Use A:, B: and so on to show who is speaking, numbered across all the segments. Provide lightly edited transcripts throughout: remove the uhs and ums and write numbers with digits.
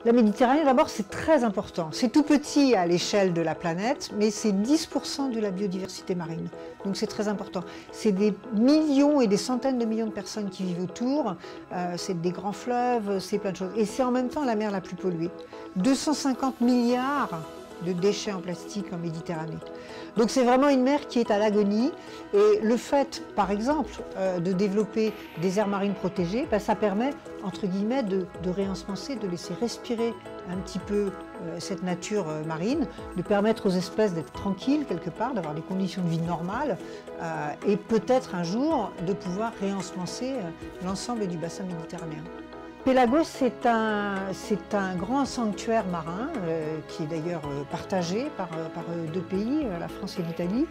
A: La Méditerranée, d'abord, c'est très important. C'est tout petit à l'échelle de la planète, mais c'est 10% de la biodiversité marine. Donc c'est très important. C'est des millions et des centaines de millions de personnes qui vivent autour. C'est des grands fleuves, c'est plein de choses. Et c'est en même temps la mer la plus polluée. 250 milliards de déchets en plastique en Méditerranée. Donc c'est vraiment une mer qui est à l'agonie. Et le fait, par exemple, de développer des aires marines protégées, ça permet, entre guillemets, de réensemencer, de laisser respirer un petit peu cette nature marine, de permettre aux espèces d'être tranquilles quelque part, d'avoir des conditions de vie normales, et peut-être un jour de pouvoir réensemencer l'ensemble du bassin méditerranéen. Pélagos, c'est un grand sanctuaire marin qui est d'ailleurs partagé par deux pays, la France et l'Italie,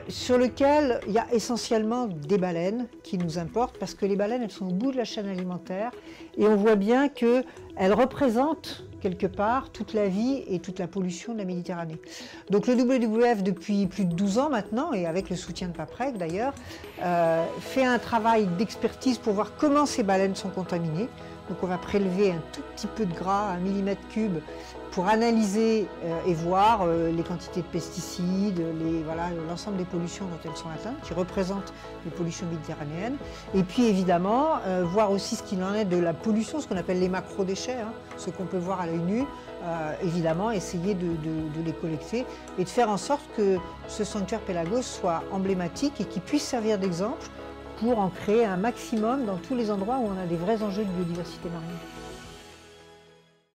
A: sur lequel il y a essentiellement des baleines qui nous importent parce que les baleines, elles sont au bout de la chaîne alimentaire et on voit bien qu'elles représentent quelque part toute la vie et toute la pollution de la Méditerranée. Donc le WWF, depuis plus de 12 ans maintenant, et avec le soutien de Paprec d'ailleurs, fait un travail d'expertise pour voir comment ces baleines sont contaminées. Donc on va prélever un tout petit peu de gras, 1 millimètre cube, pour analyser et voir les quantités de pesticides, l'ensemble des pollutions dont elles sont atteintes, qui représentent les pollutions méditerranéennes. Et puis évidemment, voir aussi ce qu'il en est de la pollution, ce qu'on appelle les macro-déchets, ce qu'on peut voir à l'œil nu. Évidemment, essayer de les collecter et de faire en sorte que ce sanctuaire Pélagos soit emblématique et qu'il puisse servir d'exemple pour en créer un maximum dans tous les endroits où on a des vrais enjeux de biodiversité marine.